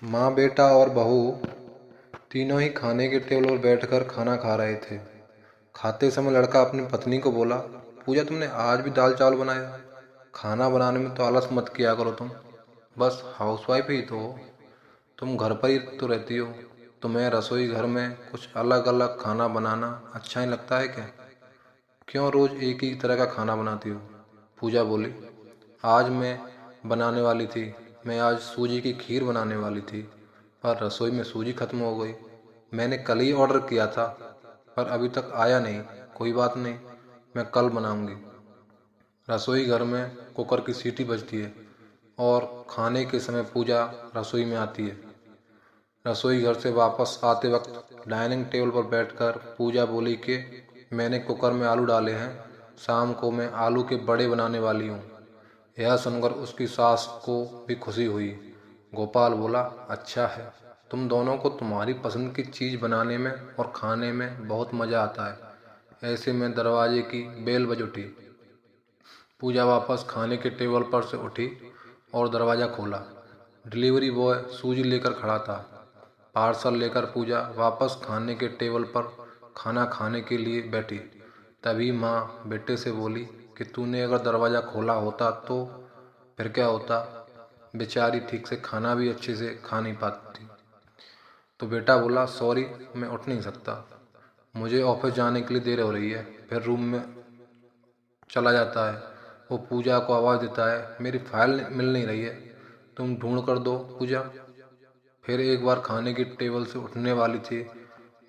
माँ, बेटा और बहू तीनों ही खाने के टेबल पर बैठकर खाना खा रहे थे। खाते समय लड़का अपनी पत्नी को बोला, पूजा, तुमने आज भी दाल चावल बनाया? खाना बनाने में तो आलस मत किया करो तुम। बस हाउसवाइफ ही तो हो। तुम घर पर ही तो रहती हो। तुम्हें रसोई घर में कुछ अलग अलग खाना बनाना अच्छा ही लगता है क्या? क्यों रोज एक ही तरह का खाना बनाती हो? पूजा बोली, आज मैं आज सूजी की खीर बनाने वाली थी, पर रसोई में सूजी खत्म हो गई। मैंने कल ही ऑर्डर किया था, पर अभी तक आया नहीं। कोई बात नहीं, मैं कल बनाऊंगी। रसोई घर में कुकर की सीटी बजती है और खाने के समय पूजा रसोई में आती है। रसोई घर से वापस आते वक्त डाइनिंग टेबल पर बैठकर पूजा बोली कि मैंने कुकर में आलू डाले हैं, शाम को मैं आलू के बड़े बनाने वाली हूँ। यह सुनकर उसकी सास को भी खुशी हुई। गोपाल बोला, अच्छा है, तुम दोनों को तुम्हारी पसंद की चीज़ बनाने में और खाने में बहुत मज़ा आता है। ऐसे में दरवाजे की बेल बज उठी। पूजा वापस खाने के टेबल पर से उठी और दरवाज़ा खोला। डिलीवरी बॉय सूजी लेकर खड़ा था। पार्सल लेकर पूजा वापस खाने के टेबल पर खाना खाने के लिए बैठी। तभी माँ बेटे से बोली कि तूने अगर दरवाज़ा खोला होता तो फिर क्या होता? बेचारी ठीक से खाना भी अच्छे से खा नहीं पाती। तो बेटा बोला, सॉरी, मैं उठ नहीं सकता, मुझे ऑफिस जाने के लिए देर हो रही है। फिर रूम में चला जाता है। वो पूजा को आवाज़ देता है, मेरी फाइल मिल नहीं रही है, तुम ढूंढ कर दो पूजा। फिर एक बार खाने की टेबल से उठने वाली थी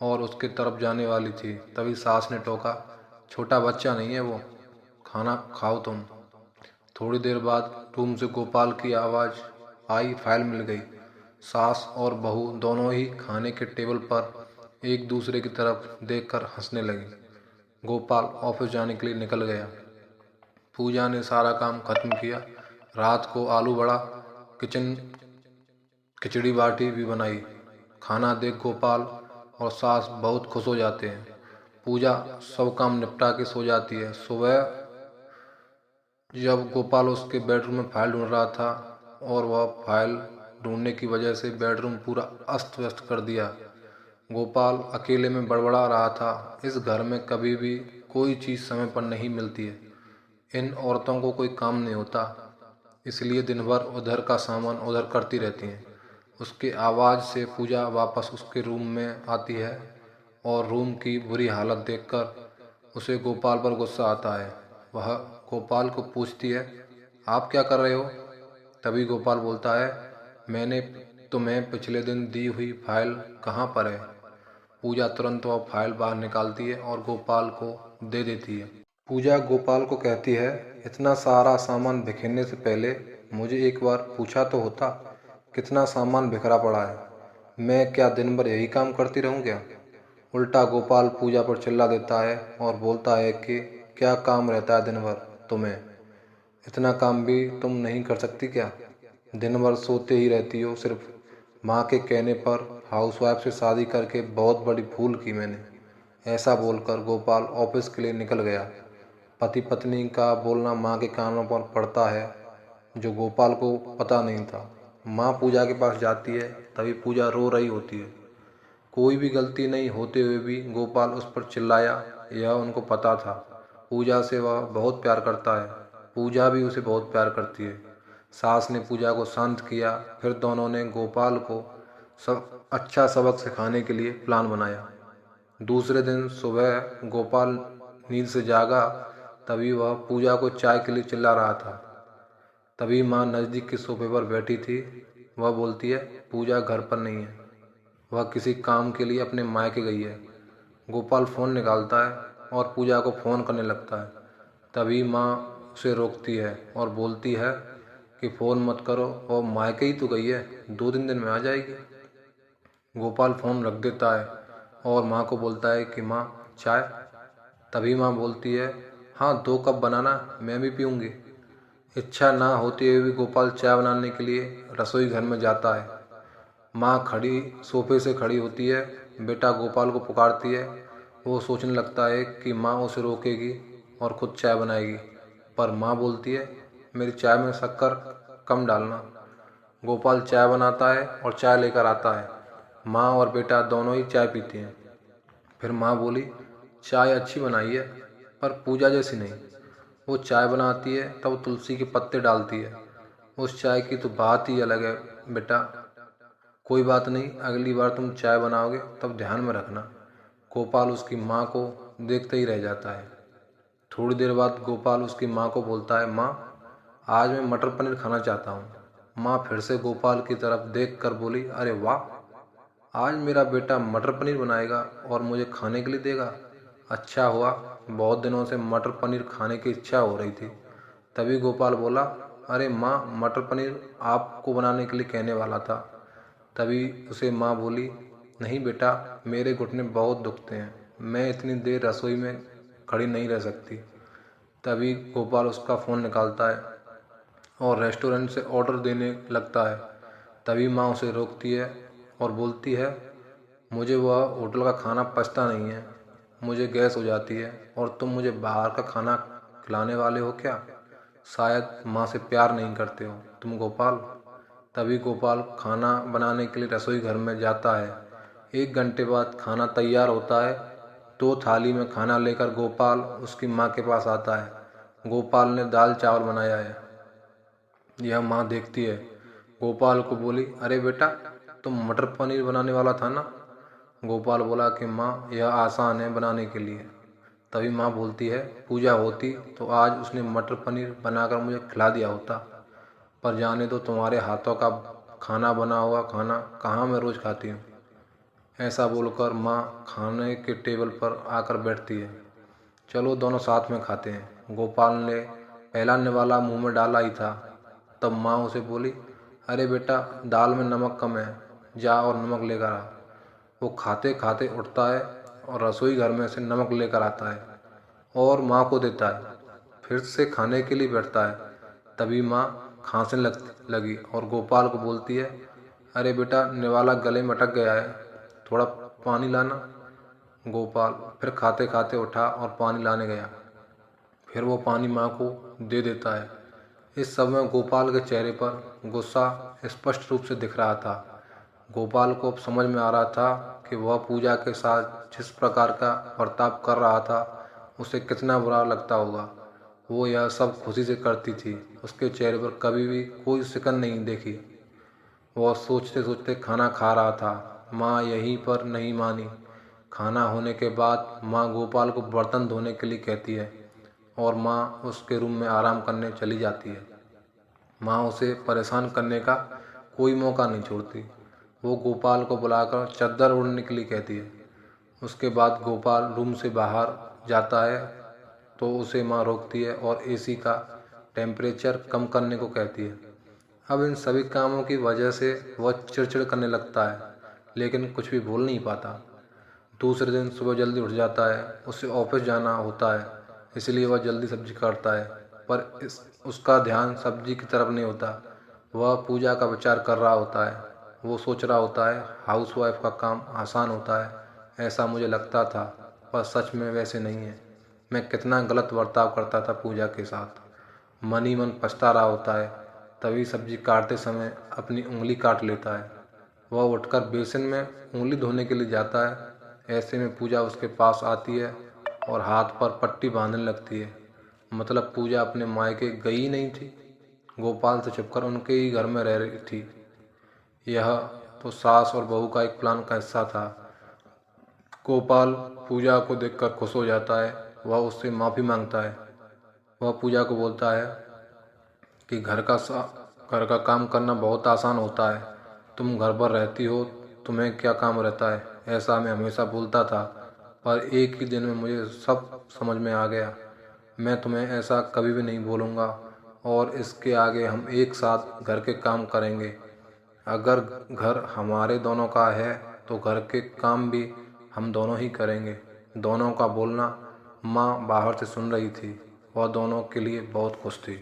और उसके तरफ जाने वाली थी, तभी सास ने टोका, छोटा बच्चा नहीं है वो, खाना खाओ तुम। थोड़ी देर बाद रूम से गोपाल की आवाज़ आई, फाइल मिल गई। सास और बहू दोनों ही खाने के टेबल पर एक दूसरे की तरफ देखकर हंसने लगी। गोपाल ऑफिस जाने के लिए निकल गया। पूजा ने सारा काम खत्म किया। रात को आलू बड़ा, किचन खिचड़ी बाटी भी बनाई। खाना देख गोपाल और सास बहुत खुश हो जाते हैं। पूजा सब काम निपटा के सो जाती है। सुबह जब गोपाल उसके बेडरूम में फाइल ढूंढ रहा था और वह फाइल ढूंढने की वजह से बेडरूम पूरा अस्त व्यस्त कर दिया। गोपाल अकेले में बड़बड़ा रहा था, इस घर में कभी भी कोई चीज़ समय पर नहीं मिलती है। इन औरतों को कोई काम नहीं होता, इसलिए दिन भर उधर का सामान उधर करती रहती हैं। उसके आवाज़ से पूजा वापस उसके रूम में आती है और रूम की बुरी हालत देखकर उसे गोपाल पर गुस्सा आता है। वह गोपाल को पूछती है, आप क्या कर रहे हो? तभी गोपाल बोलता है, मैंने तुम्हें पिछले दिन दी हुई फाइल कहाँ पर है? पूजा तुरंत वह फाइल बाहर निकालती है और गोपाल को दे देती है। पूजा गोपाल को कहती है, इतना सारा सामान बिखेरने से पहले मुझे एक बार पूछा तो होता, कितना सामान बिखरा पड़ा है। मैं क्या दिन भर यही काम करती रहूं क्या? उल्टा गोपाल पूजा पर चिल्ला देता है और बोलता है कि क्या काम रहता है दिन भर तुम्हें? इतना काम भी तुम नहीं कर सकती क्या? दिन भर सोते ही रहती हो सिर्फ। माँ के कहने पर हाउसवाइफ से शादी करके बहुत बड़ी भूल की मैंने। ऐसा बोलकर गोपाल ऑफिस के लिए निकल गया। पति पत्नी का बोलना माँ के कानों पर पड़ता है, जो गोपाल को पता नहीं था। माँ पूजा के पास जाती है, तभी पूजा रो रही होती है। कोई भी गलती नहीं होते हुए भी गोपाल उस पर चिल्लाया, यह उनको पता था। पूजा से वह बहुत प्यार करता है, पूजा भी उसे बहुत प्यार करती है। सास ने पूजा को शांत किया, फिर दोनों ने गोपाल को सब अच्छा सबक सिखाने के लिए प्लान बनाया। दूसरे दिन सुबह गोपाल नींद से जागा, तभी वह पूजा को चाय के लिए चिल्ला रहा था। तभी माँ नज़दीक के सोफे पर बैठी थी। वह बोलती है, पूजा घर पर नहीं है, वह किसी काम के लिए अपने मायके गई है। गोपाल फ़ोन निकालता है और पूजा को फ़ोन करने लगता है। तभी माँ उसे रोकती है और बोलती है कि फ़ोन मत करो, वो मायके ही तो गई है, 2-3 दिन में आ जाएगी। गोपाल फ़ोन रख देता है और माँ को बोलता है कि माँ, चाय। तभी माँ बोलती है, हाँ, 2 कप बनाना, मैं भी पीऊँगी। इच्छा ना होते हुए भी गोपाल चाय बनाने के लिए रसोई घर में जाता है। माँ खड़ी सोफे से खड़ी होती है, बेटा गोपाल को पुकारती है। वो सोचने लगता है कि माँ उसे रोकेगी और खुद चाय बनाएगी, पर माँ बोलती है, मेरी चाय में शक्कर कम डालना। गोपाल चाय बनाता है और चाय लेकर आता है। माँ और बेटा दोनों ही चाय पीते हैं। फिर माँ बोली, चाय अच्छी बनाई है पर पूजा जैसी नहीं। वो चाय बनाती है तब तुलसी के पत्ते डालती है। उस चाय की तो बात ही अलग है बेटा। कोई बात नहीं, अगली बार तुम चाय बनाओगे तब ध्यान में रखना। गोपाल उसकी माँ को देखते ही रह जाता है। थोड़ी देर बाद गोपाल उसकी माँ को बोलता है, माँ आज मैं मटर पनीर खाना चाहता हूँ। माँ फिर से गोपाल की तरफ देख कर बोली, अरे वाह, आज मेरा बेटा मटर पनीर बनाएगा और मुझे खाने के लिए देगा। अच्छा हुआ, बहुत दिनों से मटर पनीर खाने की इच्छा हो रही थी। तभी गोपाल बोला, अरे माँ, मटर पनीर आपको बनाने के लिए कहने वाला था। तभी उसे माँ बोली, नहीं बेटा, मेरे घुटने बहुत दुखते हैं, मैं इतनी देर रसोई में खड़ी नहीं रह सकती। तभी गोपाल उसका फ़ोन निकालता है और रेस्टोरेंट से ऑर्डर देने लगता है। तभी माँ उसे रोकती है और बोलती है, मुझे वह होटल का खाना पचता नहीं है, मुझे गैस हो जाती है और तुम मुझे बाहर का खाना खिलाने वाले हो क्या? शायद माँ से प्यार नहीं करते हो तुम गोपाल। तभी गोपाल खाना बनाने के लिए रसोई घर में जाता है। 1 घंटे बाद खाना तैयार होता है। 2 थाली में खाना लेकर गोपाल उसकी माँ के पास आता है। गोपाल ने दाल चावल बनाया है। यह माँ देखती है। गोपाल को बोली, अरे बेटा, तुम मटर पनीर बनाने वाला था ना? गोपाल बोला कि माँ, यह आसान है बनाने के लिए। तभी माँ बोलती है, पूजा होती तो आज उसने मटर पनीर बनाकर मुझे खिला दिया होता, पर जाने दो, तुम्हारे हाथों का खाना बना हुआ खाना कहाँ मैं रोज़ खाती हूँ। ऐसा बोलकर माँ खाने के टेबल पर आकर बैठती है। चलो दोनों साथ में खाते हैं। गोपाल ने पहला निवाला मुंह में डाला ही था, तब माँ उसे बोली, अरे बेटा, दाल में नमक कम है, जा और नमक लेकर आ। वो खाते खाते उठता है और रसोई घर में से नमक लेकर आता है और माँ को देता है। फिर से खाने के लिए बैठता है। तभी माँ खांसने लगी और गोपाल को बोलती है, अरे बेटा, निवाला गले में अटक गया है, थोड़ा पानी लाना। गोपाल फिर खाते खाते उठा और पानी लाने गया। फिर वो पानी माँ को दे देता है। इस समय गोपाल के चेहरे पर गुस्सा स्पष्ट रूप से दिख रहा था। गोपाल को अब समझ में आ रहा था कि वह पूजा के साथ जिस प्रकार का बर्ताव कर रहा था उसे कितना बुरा लगता होगा। वो यह सब खुशी से करती थी, उसके चेहरे पर कभी भी कोई सिकन नहीं देखी। वह सोचते सोचते खाना खा रहा था। माँ यहीं पर नहीं मानी। खाना होने के बाद माँ गोपाल को बर्तन धोने के लिए कहती है और माँ उसके रूम में आराम करने चली जाती है। माँ उसे परेशान करने का कोई मौका नहीं छोड़ती। वो गोपाल को बुलाकर चद्दर ओढ़ने के लिए कहती है। उसके बाद गोपाल रूम से बाहर जाता है तो उसे माँ रोकती है और एसी का टेम्परेचर कम करने को कहती है। अब इन सभी कामों की वजह से वह चिड़चिड़ करने लगता है, लेकिन कुछ भी बोल नहीं पाता। दूसरे दिन सुबह जल्दी उठ जाता है, उसे ऑफिस जाना होता है, इसलिए वह जल्दी सब्जी काटता है, पर उसका ध्यान सब्जी की तरफ नहीं होता। वह पूजा का विचार कर रहा होता है। वो सोच रहा होता है, हाउसवाइफ का काम आसान होता है, ऐसा मुझे लगता था, पर सच में वैसे नहीं है। मैं कितना गलत बर्ताव करता था पूजा के साथ। मन ही मन पछता रहा होता है। तभी सब्जी काटते समय अपनी उंगली काट लेता है। वह उठकर बेसिन में उंगली धोने के लिए जाता है। ऐसे में पूजा उसके पास आती है और हाथ पर पट्टी बांधने लगती है। मतलब पूजा अपने मायके गई ही नहीं थी, गोपाल से छुपकर उनके ही घर में रह रही थी। यह तो सास और बहू का एक प्लान का हिस्सा था। गोपाल पूजा को देखकर खुश हो जाता है। वह उससे माफ़ी मांगता है। वह पूजा को बोलता है कि घर का काम करना बहुत आसान होता है। तुम घर पर रहती हो, तुम्हें क्या काम रहता है, ऐसा मैं हमेशा बोलता था, पर एक ही दिन में मुझे सब समझ में आ गया। मैं तुम्हें ऐसा कभी भी नहीं बोलूँगा और इसके आगे हम एक साथ घर के काम करेंगे। अगर घर हमारे दोनों का है तो घर के काम भी हम दोनों ही करेंगे। दोनों का बोलना माँ बाहर से सुन रही थी। वह दोनों के लिए बहुत खुश थी।